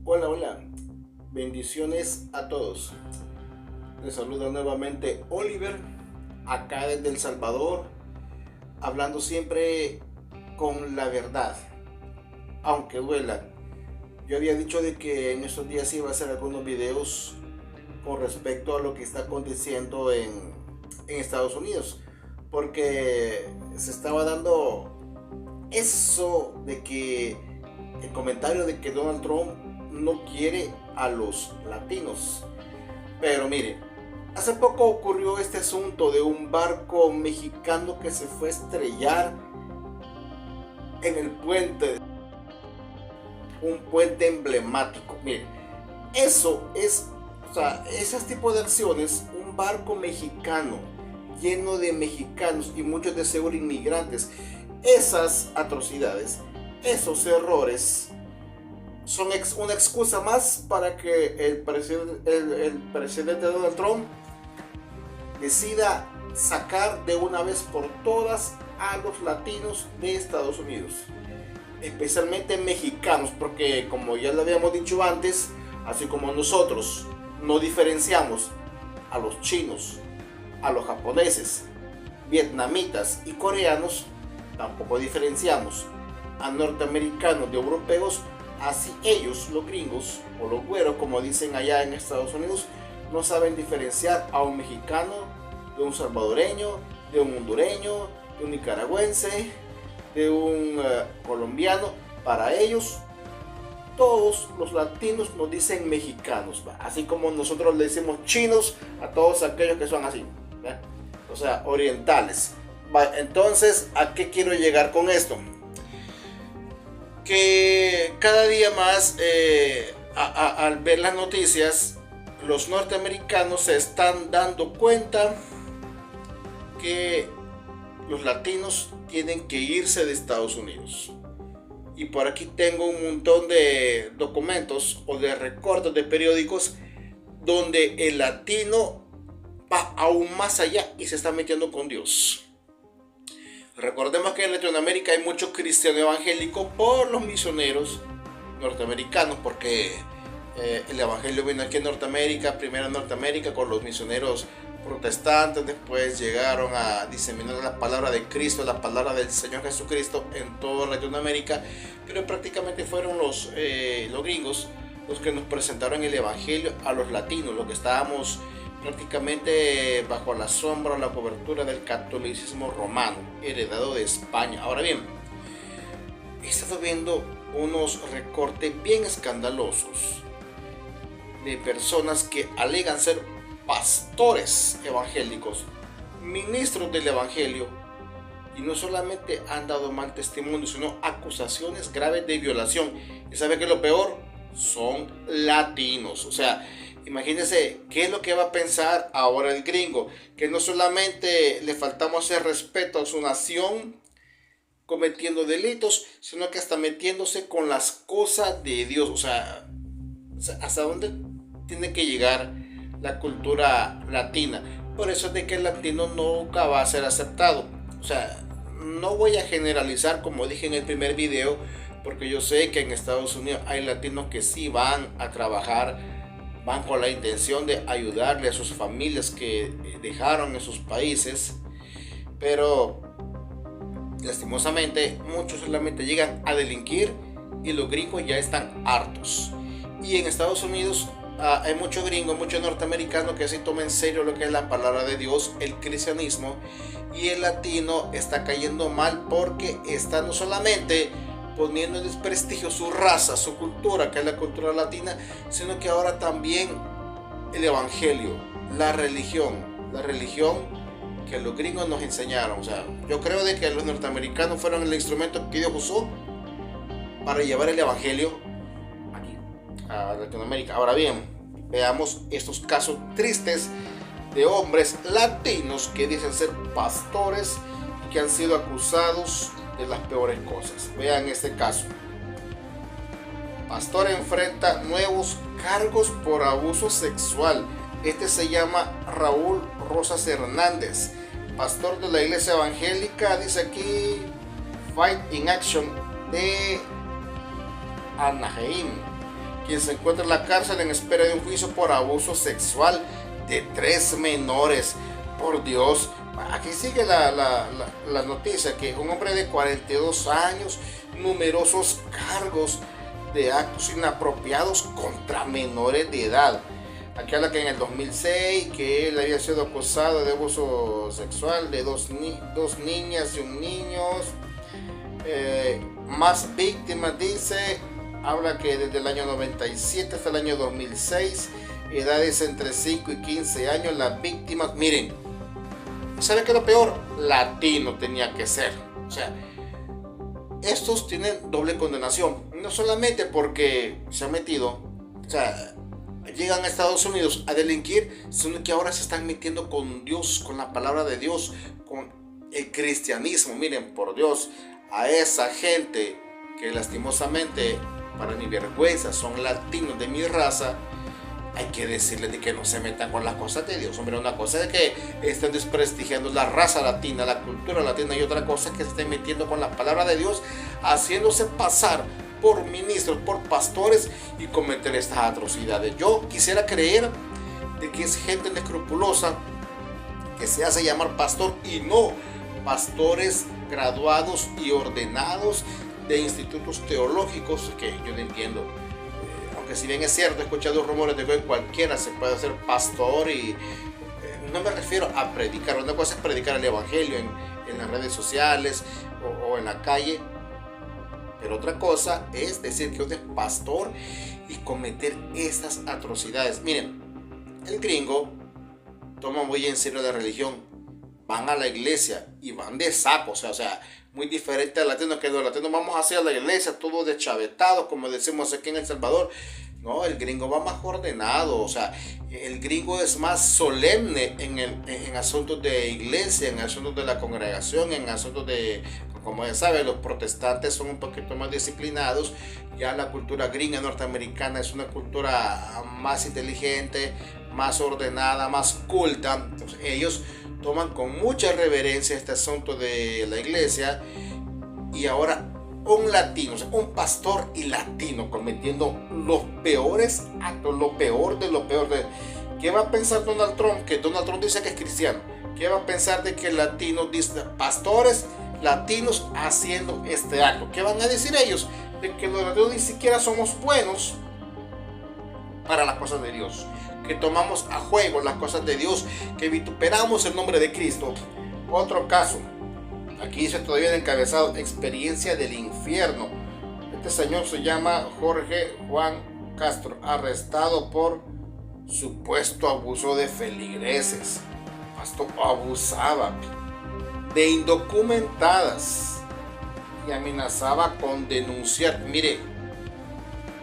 Hola, hola, bendiciones a todos. Les saluda nuevamente Oliver, acá desde El Salvador, hablando siempre con la verdad, aunque duela. Yo había dicho de que en estos días iba a hacer algunos videos con respecto a lo que está aconteciendo en Estados Unidos, porque se estaba dando eso de que el comentario de que Donald Trump no quiere a los latinos. Pero mire, hace poco ocurrió este asunto de un barco mexicano que se fue a estrellar en el puente, un puente emblemático. Mire, eso es, o sea, ese tipo de acciones, un barco mexicano lleno de mexicanos y muchos de seguro inmigrantes, esas atrocidades, esos errores son una excusa más para que el presidente Donald Trump decida sacar de una vez por todas a los latinos de Estados Unidos, especialmente mexicanos, porque como ya lo habíamos dicho antes, así como nosotros no diferenciamos a los chinos, a los japoneses, vietnamitas y coreanos, tampoco diferenciamos a norteamericanos de europeos. Así ellos, los gringos o los güeros, como dicen allá en Estados Unidos, no saben diferenciar a un mexicano de un salvadoreño, de un hondureño, de un nicaragüense, de un colombiano. Para ellos, todos los latinos nos dicen mexicanos, ¿va? Así como nosotros le decimos chinos a todos aquellos que son así, ¿va? O sea, orientales. ¿Va? Entonces, ¿a qué quiero llegar con esto? Que cada día más al ver las noticias, los norteamericanos se están dando cuenta que los latinos tienen que irse de Estados Unidos. Y por aquí tengo un montón de documentos o de recortes de periódicos donde el latino va aún más allá y se está metiendo con Dios. Recordemos que en Latinoamérica hay mucho cristiano evangélico por los misioneros norteamericanos, porque el evangelio vino aquí en Norteamérica, primero en Norteamérica con los misioneros protestantes, después llegaron a diseminar la palabra de Cristo, la palabra del Señor Jesucristo en toda Latinoamérica, pero prácticamente fueron los gringos los que nos presentaron el evangelio a los latinos, los que estábamos prácticamente bajo la sombra o la cobertura del catolicismo romano, heredado de España. Ahora bien, he estado viendo unos recortes bien escandalosos de personas que alegan ser pastores evangélicos, ministros del evangelio, y no solamente han dado mal testimonio, sino acusaciones graves de violación. ¿Y sabe qué es lo peor? Son latinos. O sea, imagínense qué es lo que va a pensar ahora el gringo, que no solamente le faltamos el respeto a su nación cometiendo delitos, sino que hasta metiéndose con las cosas de Dios. O sea, hasta dónde tiene que llegar la cultura latina. Por eso es de que el latino nunca va a ser aceptado. O sea, no voy a generalizar como dije en el primer video, porque yo sé que en Estados Unidos hay latinos que sí van a trabajar, van con la intención de ayudarle a sus familias que dejaron en sus países, pero lastimosamente muchos solamente llegan a delinquir y los gringos ya están hartos. Y en Estados Unidos hay muchos gringos, muchos norteamericanos que sí toman en serio lo que es la palabra de Dios, el cristianismo, y el latino está cayendo mal porque está no solamente poniendo en desprestigio su raza, su cultura, que es la cultura latina, sino que ahora también el evangelio, la religión que los gringos nos enseñaron. O sea, yo creo de que los norteamericanos fueron el instrumento que Dios usó para llevar el evangelio aquí a Latinoamérica. Ahora bien, veamos estos casos tristes de hombres latinos que dicen ser pastores y que han sido acusados de las peores cosas. Vean este caso. Pastor enfrenta nuevos cargos por abuso sexual. Este se llama Raúl Rosas Hernández, pastor de la iglesia evangélica, dice aquí, Fight in Action de Anaheim. quien se encuentra en la cárcel en espera de un juicio por abuso sexual de 3 menores. Por Dios, aquí sigue la noticia que un hombre de 42 años, numerosos cargos de actos inapropiados contra menores de edad. Aquí habla que en el 2006 que él había sido acusado de abuso sexual de dos niñas y un niño. Más víctimas, dice, habla que desde el año 97 hasta el año 2006, edades entre 5 y 15 años, las víctimas, miren, ¿sabe qué es lo peor? Latino tenía que ser. O sea, estos tienen doble condenación, no solamente porque se han metido, o sea, llegan a Estados Unidos a delinquir, sino que ahora se están metiendo con Dios, con la palabra de Dios, con el cristianismo. Miren, por Dios, a esa gente que lastimosamente, para mi vergüenza, son latinos de mi raza, hay que decirles de que no se metan con las cosas de Dios. Hombre, una cosa es que estén desprestigiando la raza latina, la cultura latina, y otra cosa es que se estén metiendo con la palabra de Dios, haciéndose pasar por ministros, por pastores, y cometer estas atrocidades. Yo quisiera creer de que es gente inescrupulosa que se hace llamar pastor y no pastores graduados y ordenados de institutos teológicos, que yo no entiendo. Aunque si bien es cierto, he escuchado rumores de que cualquiera se puede hacer pastor, y no me refiero a predicar. Una cosa es predicar el evangelio en las redes sociales o en la calle, pero otra cosa es decir que usted es pastor y cometer estas atrocidades. Miren, el gringo toma muy en serio la religión, van a la iglesia y van de sapos, o sea, muy diferente al latino, que los latinos vamos hacia la iglesia todo deschavetado, como decimos aquí en El Salvador. No, el gringo va más ordenado, o sea, el gringo es más solemne en asuntos de iglesia, en asuntos de la congregación, en asuntos de, como ya saben, los protestantes son un poquito más disciplinados. Ya la cultura gringa norteamericana es una cultura más inteligente, más ordenada, más culta. Entonces, ellos toman con mucha reverencia este asunto de la iglesia. Y ahora un latino, o sea, un pastor y latino cometiendo los peores actos, lo peor de lo peor. ¿Qué va a pensar Donald Trump? Que Donald Trump dice que es cristiano. ¿Qué va a pensar de que latinos, pastores latinos haciendo este acto? ¿Qué van a decir ellos? De que los latinos ni siquiera somos buenos para las cosas de Dios, que tomamos a juego las cosas de Dios, que vituperamos el nombre de Cristo. Otro caso, aquí dice todavía el encabezado, experiencia del infierno. Este señor se llama Jorge Juan Castro, arrestado por supuesto abuso de feligreses. Pastor abusaba de indocumentadas y amenazaba con denunciar. Mire,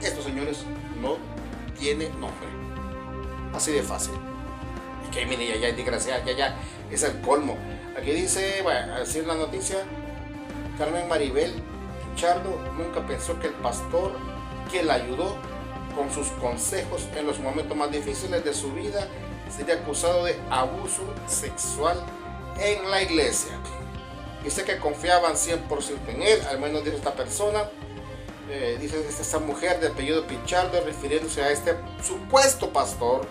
estos señores no tienen nombre, así de fácil. Es que mire, ya desgraciada, ya es el colmo. Aquí dice, bueno, así es la noticia, Carmen Maribel Pichardo nunca pensó que el pastor que la ayudó con sus consejos en los momentos más difíciles de su vida sería acusado de abuso sexual en la iglesia. Dice que confiaban 100% en él, al menos dice esta persona. Dice esta mujer de apellido Pichardo, refiriéndose a este supuesto pastor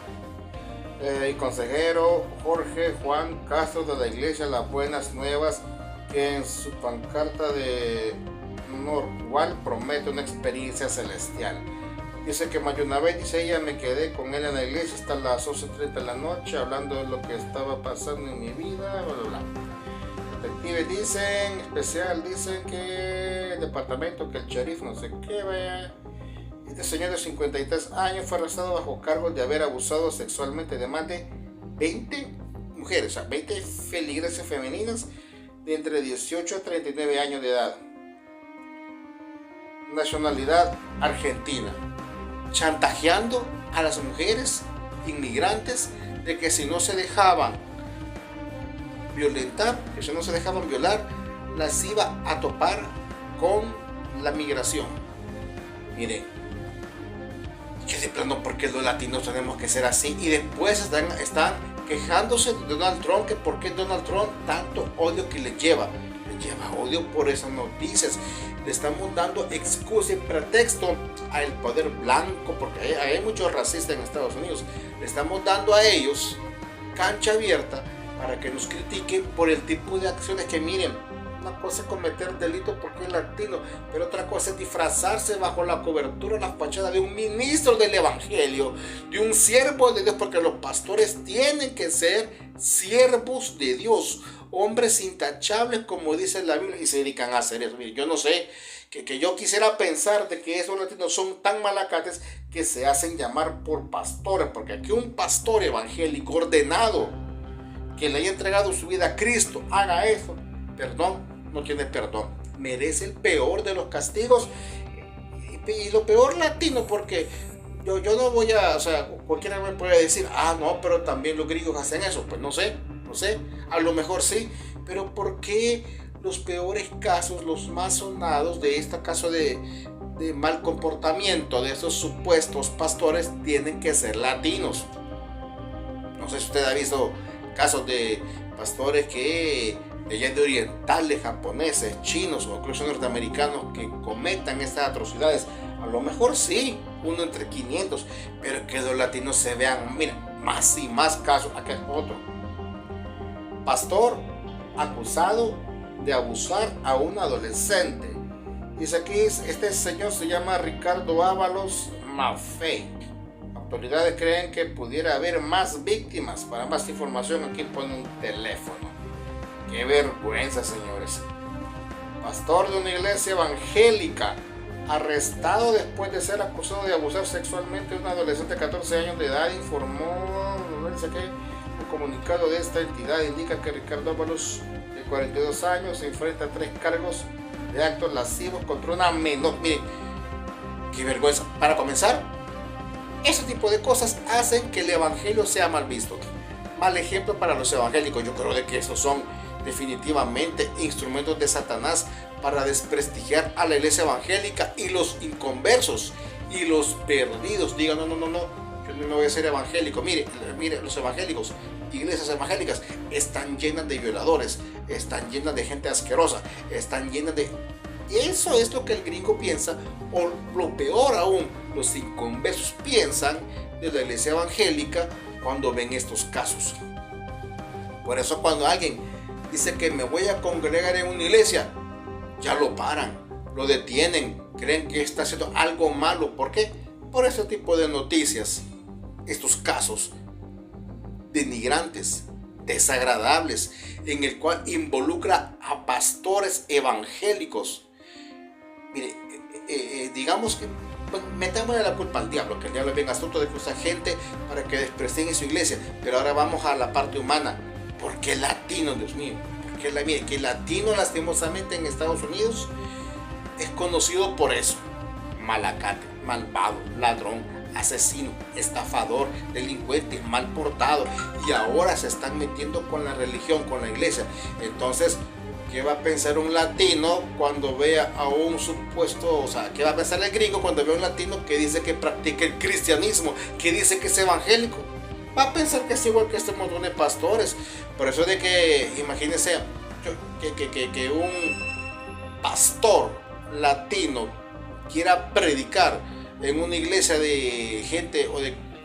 y consejero Jorge Juan Castro de la iglesia Las Buenas Nuevas, que en su pancarta de Norwal promete una experiencia celestial. Dice que más de una vez, dice ella, me quedé con él en la iglesia hasta las 11:30 de la noche hablando de lo que estaba pasando en mi vida, bla bla bla. Detectives dicen, especial dicen que el departamento, que el sheriff no sé qué, vaya. Este señor de 53 años fue arrestado bajo cargos de haber abusado sexualmente de más de 20 mujeres, o sea, 20 feligreses femeninas de entre 18 a 39 años de edad. Nacionalidad argentina. Chantajeando a las mujeres inmigrantes de que si no se dejaban violentar, que si no se dejaban violar, las iba a topar con la migración. Miren, que de plano, porque los latinos tenemos que ser así, y después están quejándose de Donald Trump, que por qué Donald Trump tanto odio que le lleva odio por esas noticias. le estamos dando excusa y pretexto al poder blanco, porque hay muchos racistas en Estados Unidos. Le estamos dando a ellos cancha abierta para que nos critiquen por el tipo de acciones que miren. Una cosa es cometer delito porque es latino, pero otra cosa es disfrazarse bajo la cobertura, la fachada de un ministro del evangelio, de un siervo de Dios, porque los pastores tienen que ser siervos de Dios, hombres intachables como dice la Biblia, y se dedican a hacer eso. Mire, yo no sé, que yo quisiera pensar de que esos latinos son tan malacates que se hacen llamar por pastores, porque aquí un pastor evangélico ordenado que le haya entregado su vida a Cristo haga eso, perdón, no tiene perdón, merece el peor de los castigos, y lo peor latino, porque yo no voy a, o sea, cualquiera me puede decir, no, pero también los gringos hacen eso. Pues no sé, a lo mejor sí, pero ¿por qué los peores casos, los más sonados de este caso de mal comportamiento de esos supuestos pastores tienen que ser latinos? No sé si usted ha visto casos de pastores que de orientales, japoneses, chinos o incluso norteamericanos que cometan estas atrocidades. A lo mejor sí, uno entre 500, pero que los latinos se vean, mira, más y más casos. Acá es otro pastor acusado de abusar a un adolescente. Dice aquí, este señor se llama Ricardo Ábalos Maffei. Autoridades creen que pudiera haber más víctimas. Para más información aquí pone un teléfono. ¡Qué vergüenza, señores! Pastor de una iglesia evangélica arrestado después de ser acusado de abusar sexualmente de un adolescente de 14 años de edad, informó un comunicado de esta entidad. Indica que Ricardo Ábalos, de 42 años, se enfrenta a 3 cargos de actos lascivos contra una menor. Mire, qué vergüenza. Para comenzar, ese tipo de cosas hacen que el evangelio sea mal visto. Mal ejemplo para los evangélicos. Yo creo de que esos son definitivamente instrumentos de Satanás para desprestigiar a la iglesia evangélica, y los inconversos y los perdidos digan, no, yo no voy a ser evangélico. Mire, los evangélicos, iglesias evangélicas están llenas de violadores, están llenas de gente asquerosa, están llenas de... Eso es lo que el gringo piensa, o lo peor aún, los inconversos piensan de la iglesia evangélica cuando ven estos casos. Por eso cuando alguien dice que me voy a congregar en una iglesia, ya lo paran, lo detienen, creen que está haciendo algo malo. ¿Por qué? Por ese tipo de noticias, estos casos denigrantes, desagradables, en el cual involucra a pastores evangélicos. Mire, digamos que metámosle la culpa al diablo, que el diablo es bien astuto de que usa gente para que desprestigien su iglesia. Pero ahora vamos a la parte humana. ¿Por qué latino, Dios mío? Mire, que el latino, lastimosamente, en Estados Unidos es conocido por eso: malacate, malvado, ladrón, asesino, estafador, delincuente, mal portado. Y ahora se están metiendo con la religión, con la iglesia. Entonces, ¿qué va a pensar un latino cuando vea a un supuesto, o sea, qué va a pensar el gringo cuando ve a un latino que dice que practica el cristianismo, que dice que es evangélico? Va a pensar que es igual que este montón de pastores. Por eso de que, imagínense, que un pastor latino quiera predicar en una iglesia de gente o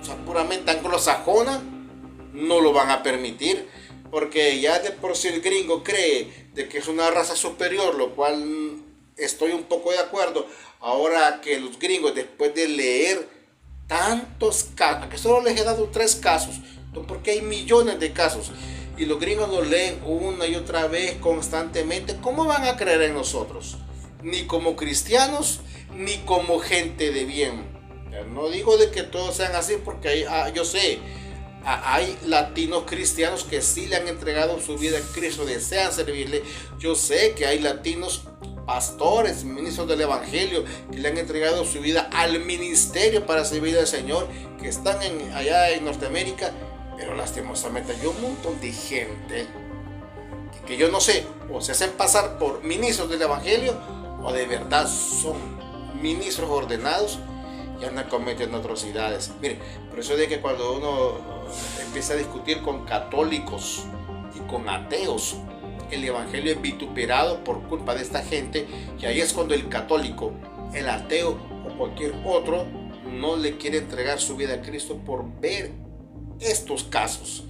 sea, puramente anglosajona, no lo van a permitir. Porque ya de por sí el gringo cree de que es una raza superior, lo cual estoy un poco de acuerdo. Ahora que los gringos, después de leer tantos casos, que solo les he dado 3 casos, porque hay millones de casos, y los gringos lo leen una y otra vez constantemente, ¿cómo van a creer en nosotros? Ni como cristianos, ni como gente de bien. No digo de que todos sean así, porque yo sé, hay latinos cristianos que sí le han entregado su vida a Cristo, desean servirle. Yo sé que hay latinos pastores, ministros del evangelio, que le han entregado su vida al ministerio para servir al Señor, que están allá en Norteamérica. Pero lastimosamente hay un montón de gente que yo no sé, o se hacen pasar por ministros del evangelio, o de verdad son ministros ordenados y andan cometiendo atrocidades. Miren, por eso es de que cuando uno empieza a discutir con católicos y con ateos el evangelio es vituperado por culpa de esta gente, y ahí es cuando el católico, el ateo o cualquier otro no le quiere entregar su vida a Cristo por ver estos casos.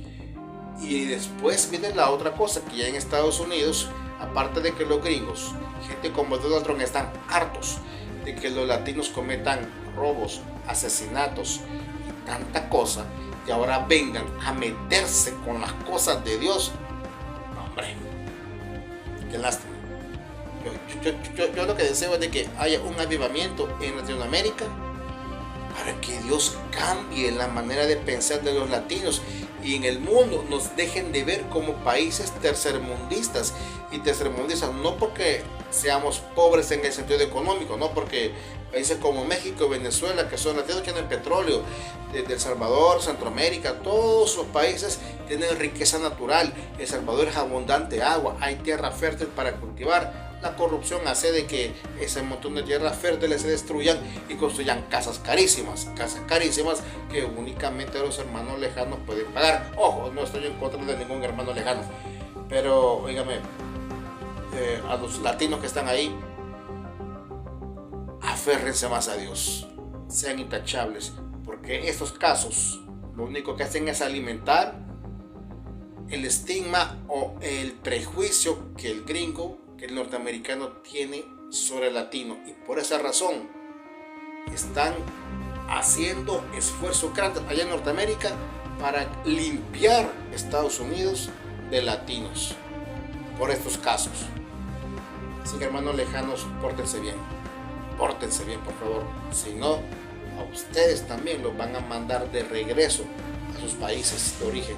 Y después viene la otra cosa, que ya en Estados Unidos, aparte de que los gringos, gente como Donald Trump, están hartos de que los latinos cometan robos, asesinatos y tanta cosa, y ahora vengan a meterse con las cosas de Dios. Hombre, qué lástima. Yo lo que deseo es de que haya un avivamiento en Latinoamérica para que Dios cambie la manera de pensar de los latinos, y en el mundo nos dejen de ver como países tercermundistas. Y tercermundistas no porque seamos pobres en el sentido económico, no, porque países como México y Venezuela, que son latinos, tienen petróleo, desde El Salvador, Centroamérica, todos los países tienen riqueza natural. El Salvador es abundante agua, hay tierra fértil para cultivar. La corrupción hace de que ese montón de tierras fértiles se destruyan y construyan casas carísimas que únicamente los hermanos lejanos pueden pagar. Ojo, no estoy en contra de ningún hermano lejano, pero oígame, a los latinos que están ahí, aférrense más a Dios, sean intachables, porque estos casos lo único que hacen es alimentar el estigma o el prejuicio que el gringo, que el norteamericano tiene sobre el latino, y por esa razón están haciendo esfuerzos grandes allá en Norteamérica para limpiar Estados Unidos de latinos por estos casos. Así que, hermanos lejanos, pórtense bien por favor, si no, a ustedes también los van a mandar de regreso a sus países de origen.